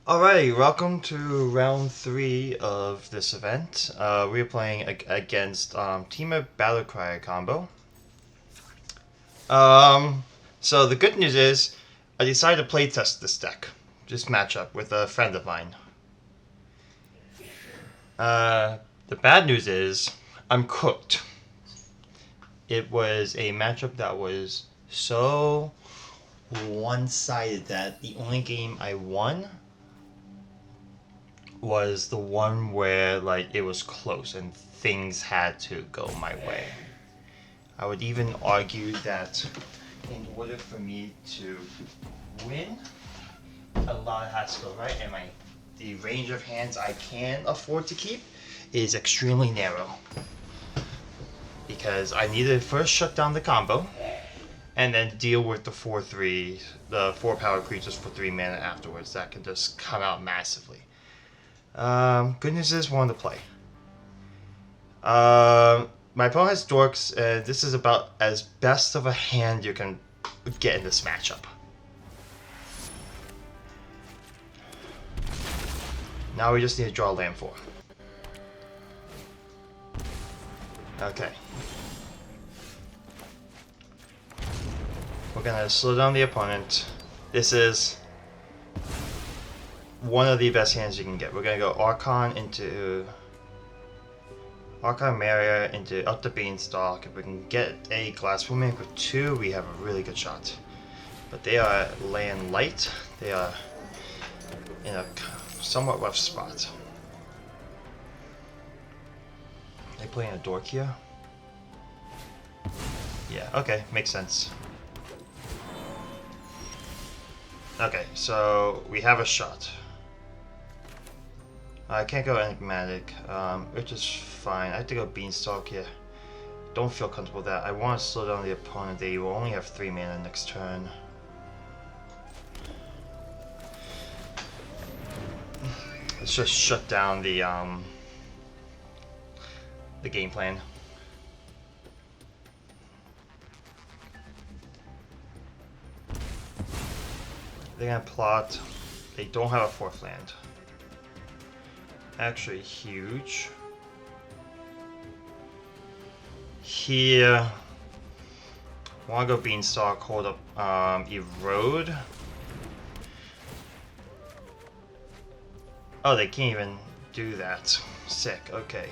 Alrighty, welcome to round 3 of this event. We're playing against Temur Battlecrier combo. So the good news is, I decided to playtest this deck, this matchup, with a friend of mine. The bad news is, I'm cooked. It was a matchup that was so one-sided that the only game I won was the one where like it was close and things had to go my way. I would even argue that in order for me to win, a lot has to go right, and the range of hands I can afford to keep is extremely narrow. Because I need to first shut down the combo, and then deal with the 4/3, the 4 power creatures for 3 mana afterwards that can just come out massively. Good news is one to play. My opponent has dorks, and this is about as best of a hand you can get in this matchup. Now we just need to draw land 4. Okay. We're gonna slow down the opponent. This is one of the best hands you can get. We're gonna go Archon Maria into up the Beanstalk. If we can get a Glass Woman for 2, we have a really good shot. But they are land light. They are in a somewhat rough spot. They playing a dork here? Yeah, okay, makes sense. Okay, so we have a shot. I can't go Enigmatic, which is fine. I have to go Beanstalk here. Don't feel comfortable with that. I want to slow down the opponent. They will only have 3 mana next turn. Let's just shut down the game plan. They're gonna plot. They don't have a 4th land. Actually, huge. Here, wanna go Beanstalk, hold up, Erode. Oh, they can't even do that. Sick, okay.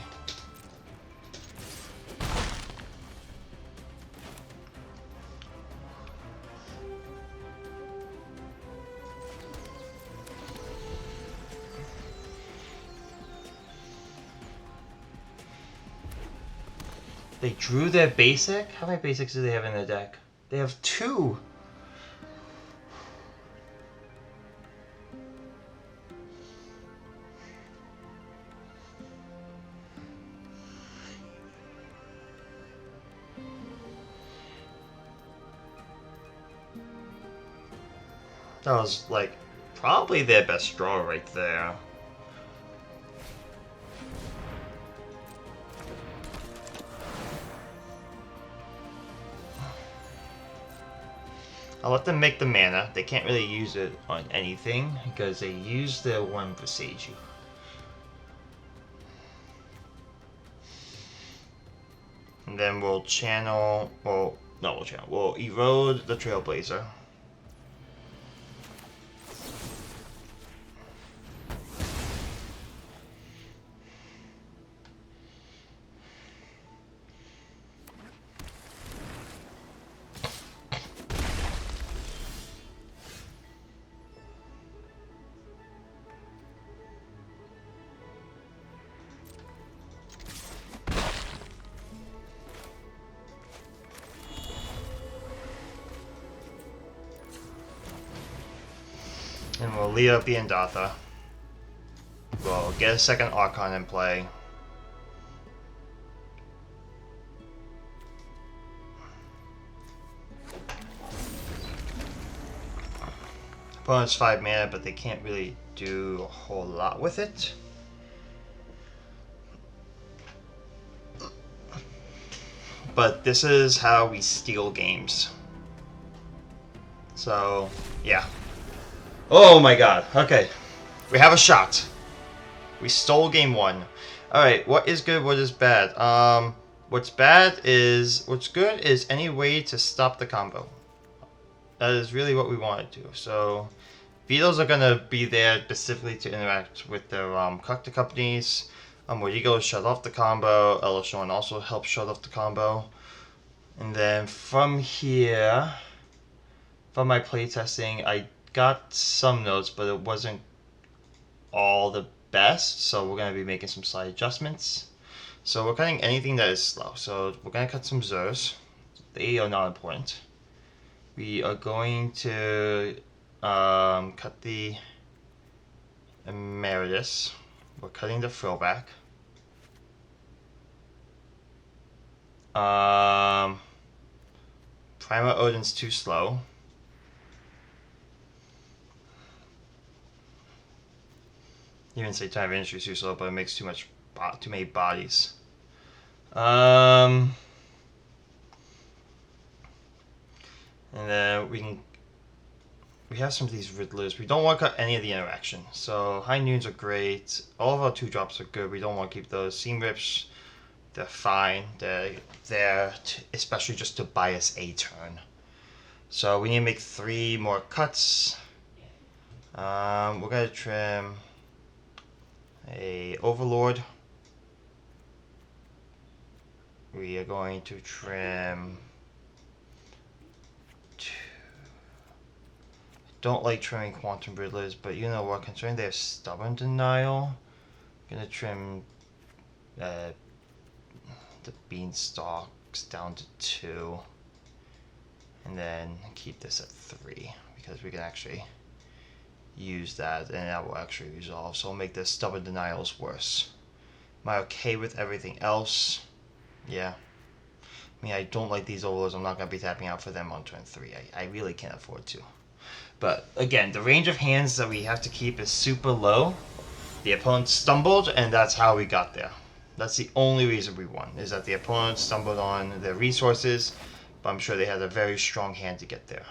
They drew their basic? How many basics do they have in their deck? They have 2! That was like probably their best draw right there. I'll let them make the mana. They can't really use it on anything because they use their one for Seiju. And then we'll channel, we'll erode the Trailblazer. And we'll lead up the Endatha. We'll get a second Archon in play. Opponent's 5 mana, but they can't really do a whole lot with it. But this is how we steal games. So, yeah. Oh my god, okay. We have a shot. We stole game 1. Alright, what is good, what is bad? What's good is any way to stop the combo. That is really what we want to do. So, Beetles are gonna be there specifically to interact with their collector companies. Where you go shut off the combo. Elishorn also helps shut off the combo. And then from here, from my playtesting, I got some notes, but it wasn't all the best. So we're gonna be making some slight adjustments. So we're cutting anything that is slow. So we're gonna cut some Zers. They are not important. We are going to cut the Emeritus. We're cutting the Throwback. Primal Odin's too slow. Even say Time of Industry is too slow, but it makes too many bodies. And then we have some of these Riddlers. We don't want to cut any of the interaction. So High Noons are great. All of our 2-drops are good. We don't want to keep those. Seam Rips, they're fine. They're there, especially just to buy us a turn. So we need to make 3 more cuts. We're going to trim a Overlord. We are going to trim... Don't like trimming Quantum Riddlers, but you know what, considering they have Stubborn Denial, I'm gonna trim the Beanstalks down to 2, and then keep this at 3, because we can actually use that, and that will actually resolve, so I'll make the Stubborn Denials worse. Am I okay with everything else? Yeah. I mean, I don't like these Overlords, I'm not gonna be tapping out for them on turn 3, I really can't afford to. But again, the range of hands that we have to keep is super low. The opponent stumbled, and that's how we got there. That's the only reason we won, is that the opponent stumbled on their resources, but I'm sure they had a very strong hand to get there.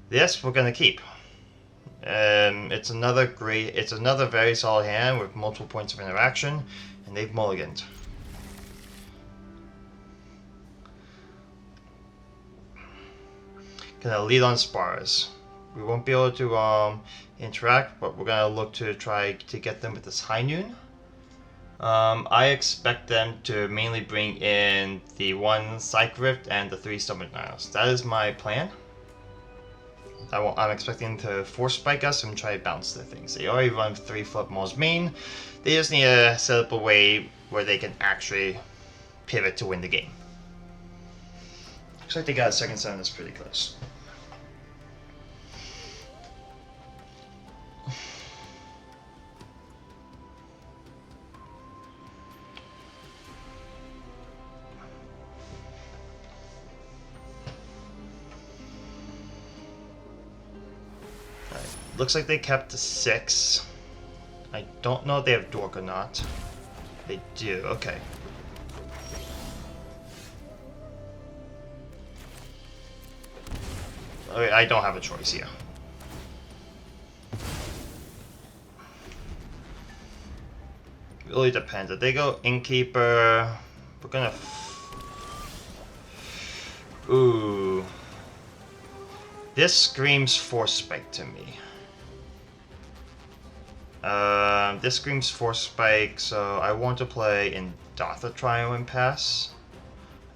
This we're gonna keep. It's another very solid hand with multiple points of interaction, and they've mulliganed. Gonna lead on spars. We won't be able to interact, but we're gonna look to try to get them with this High Noon. I expect them to mainly bring in the 1 Psych Rift and the 3 Stubborn Denials. That is my plan. I'm expecting to Force Spike us and try to bounce their things. They already run 3 Footballs main. They just need to set up a way where they can actually pivot to win the game. Looks like they got a second summon that's pretty close. Looks like they kept the 6. I don't know if they have Dork or not. They do, okay. Okay, I don't have a choice here. Really depends. If they go Innkeeper, we're gonna... Ooh. This screams Force Spike to me. This screams Force Spike, so I want to play in Dotha Trial and Pass.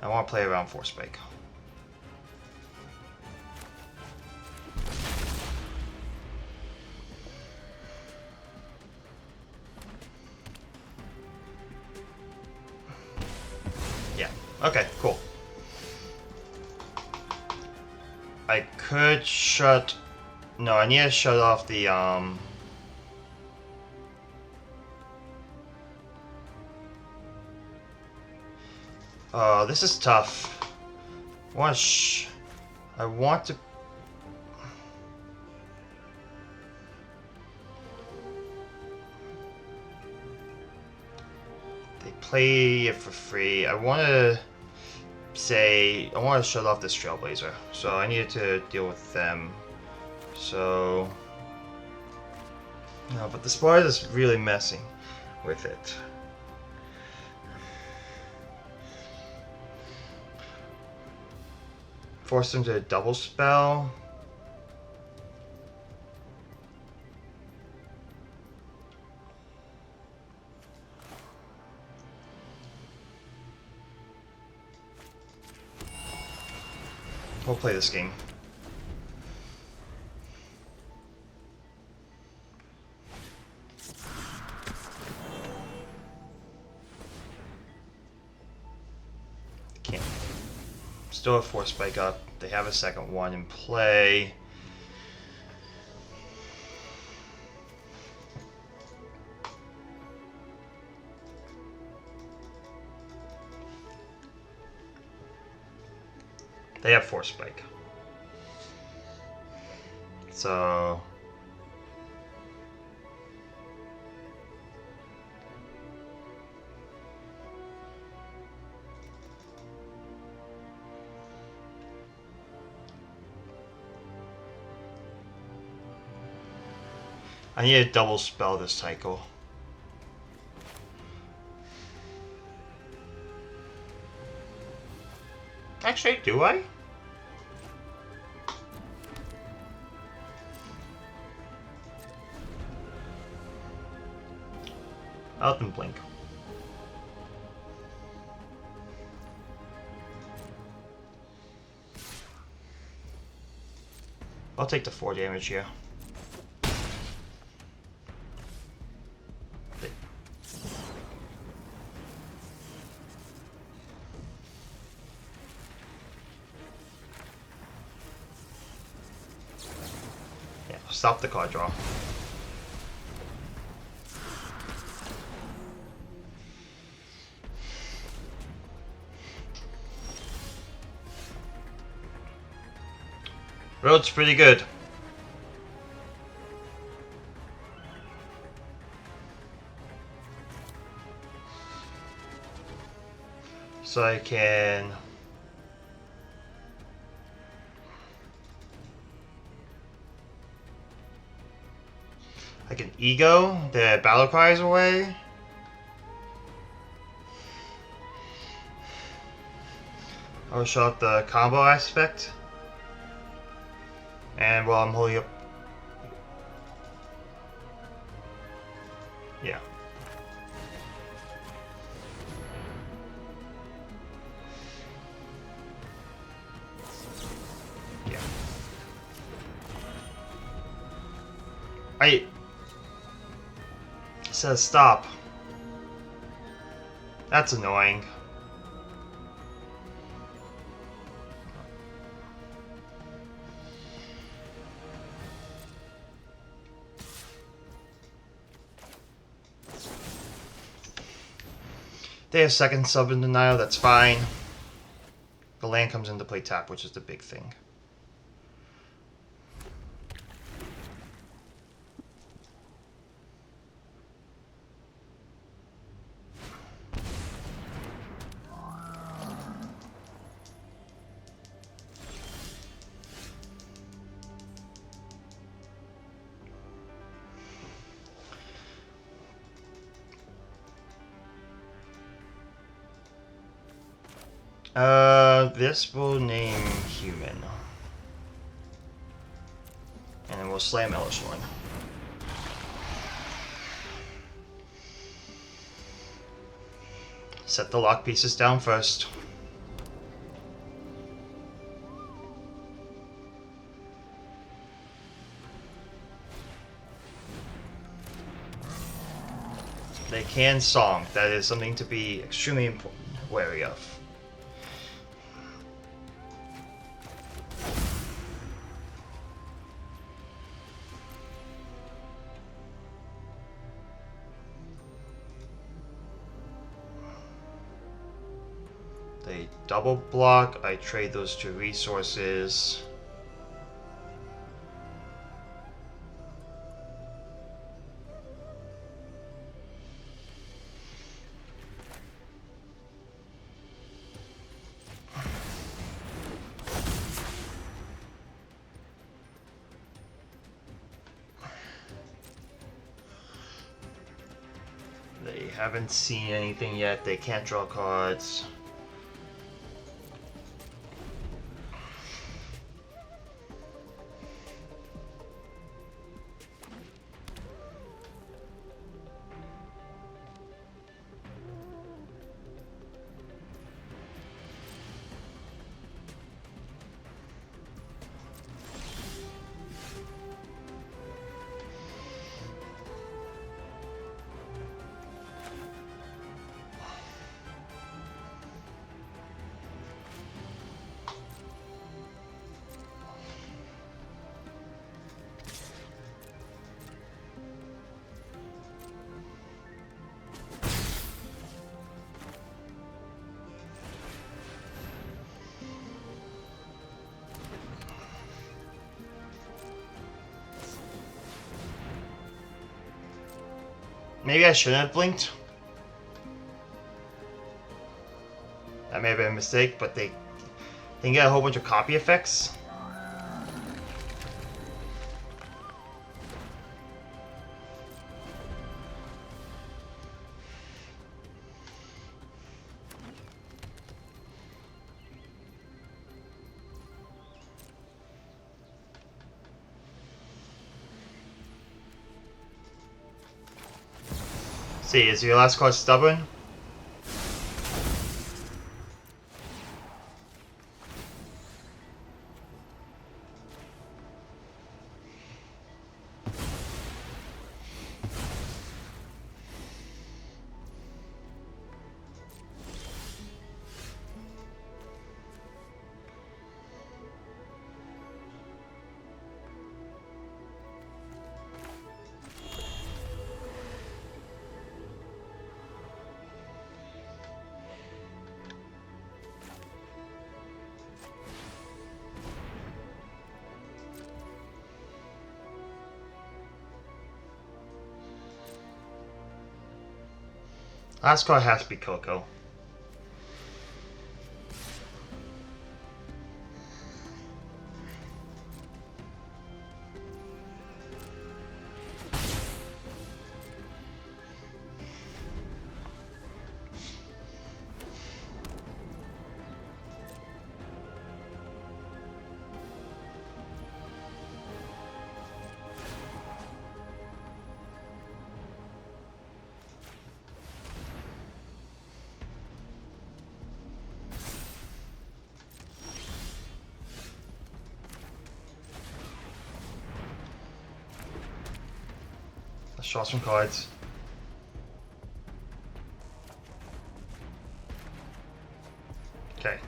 I want to play around Force Spike. Yeah, okay, cool. I could shut... No, I need to shut off the, Oh, this is tough. I want to... They play it for free. I want to shut off this Trailblazer. So I needed to deal with them. So... No, but the spider's really messing with it. Force them to a double spell. We'll play this game. Can't. Still a force spike up. They have a second one in play. They have force spike. So I need a double spell this cycle. Actually, do I? Out and blink. I'll take the 4 damage here. Yeah, stop the card draw. Road's pretty good. So I can ego the Battlecriers away. I'll show up the combo aspect. And while I'm holding up... Yeah. Yeah. It says stop. That's annoying. They have second sub in denial, that's fine. The land comes into play tap, which is the big thing. This will name human. And then we'll slam Elishorn. Set the lock pieces down first. They can song. That is something to be extremely important, wary of. They double block. I trade those 2 resources. They haven't seen anything yet. They can't draw cards. Maybe I shouldn't have blinked. That may have been a mistake, but they can get a whole bunch of copy effects. See, is your last card stubborn? Last card has to be Coco. Let's draw some cards. Okay.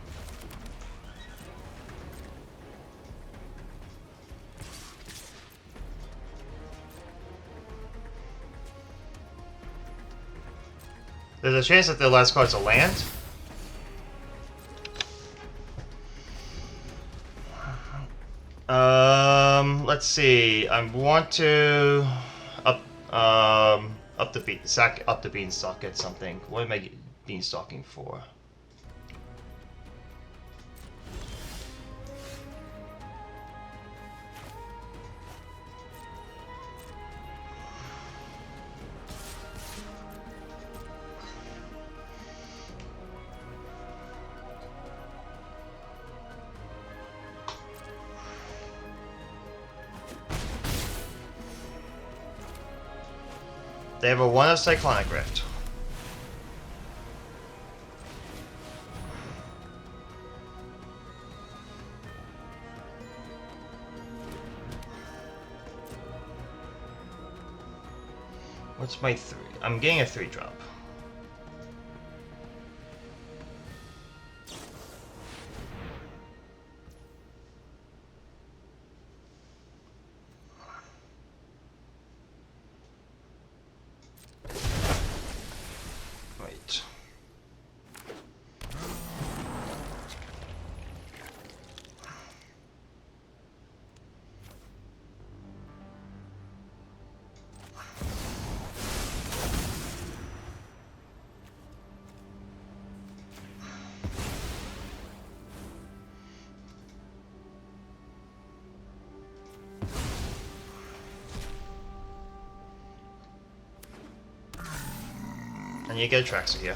There's a chance that the last card's a land. Let's see. I want to up the beanstalk, get something. What am I beanstalking for? They have a 1 of Cyclonic Rift. What's my 3? I'm getting a 3-drop. Wait. I need to get a Traxxas here.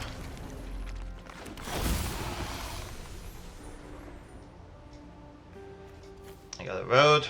I got a road.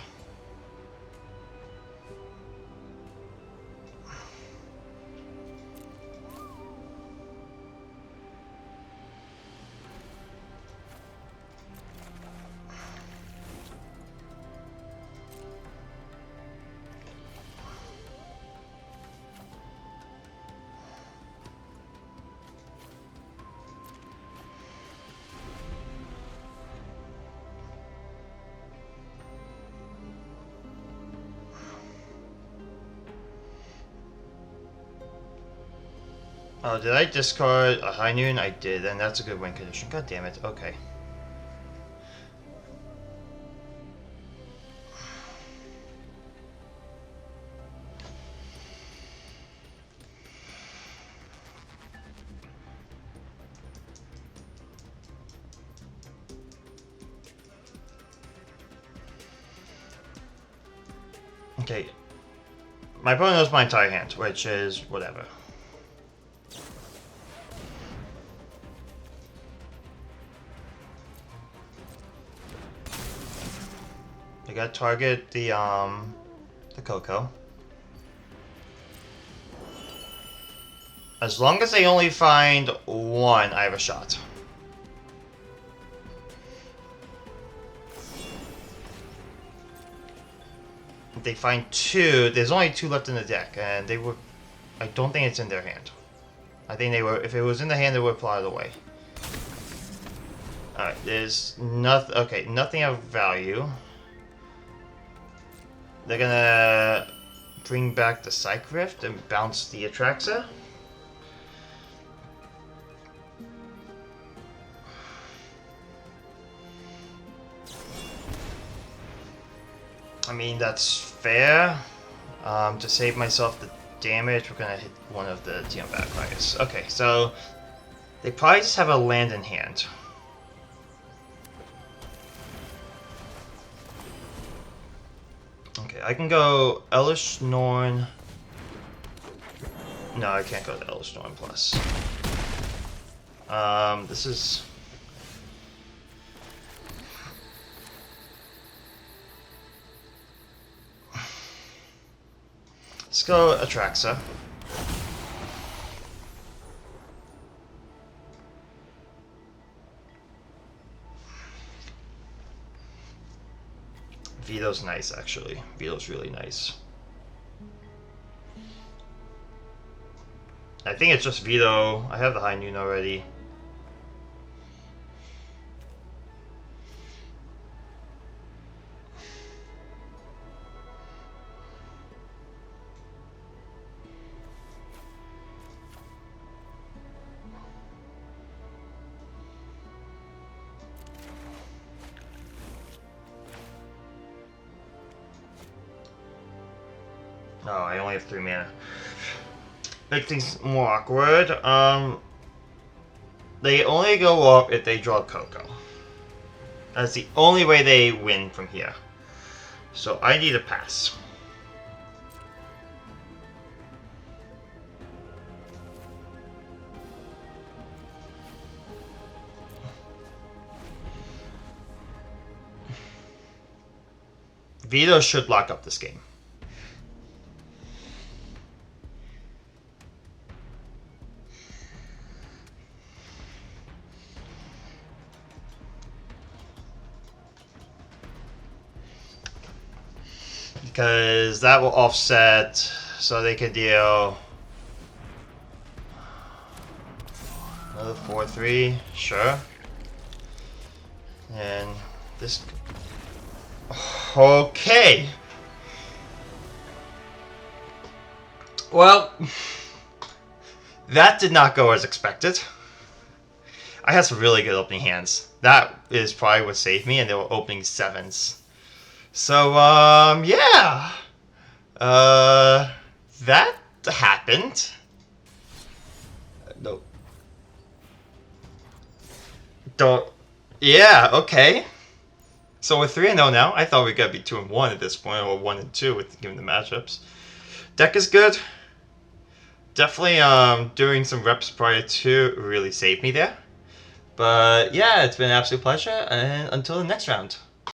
Oh, did I discard a High Noon? I did, and that's a good win condition. God damn it. Okay. Okay. My opponent knows my entire hand, which is whatever. I gotta target the Coco. As long as they only find one, I have a shot. If they find two, there's only two left in the deck, and they would. I don't think it's in their hand. I think they were. If it was in the hand, they would have plotted away. All right, there's nothing. Okay, nothing of value. They're gonna bring back the Psych Rift and bounce the Atraxa. I mean, that's fair. To save myself the damage, we're gonna hit one of the TM Battlecriers. Okay, so they probably just have a land in hand. Okay, I can go Elish Norn. No, I can't go to Elish Norn plus. This is. Let's go Atraxa. Vito's nice, actually. Vito's really nice. I think it's just Vito. I have the High Noon already. Oh, I only have 3 mana. Make things more awkward. They only go off if they draw Coco. That's the only way they win from here. So I need a pass. Vito should lock up this game. Because that will offset, so they could deal another 4/3, sure. And this, okay. Well, that did not go as expected. I had some really good opening hands. That is probably what saved me, and they were opening 7s. So, yeah. That happened. No. Don't. Yeah, okay. So we're 3-0 now. I thought we were gonna be 2-1 at this point, or 1-2 with given the matchups. Deck is good. definitely doing some reps prior to really saved me there. But yeah, it's been an absolute pleasure, and until the next round.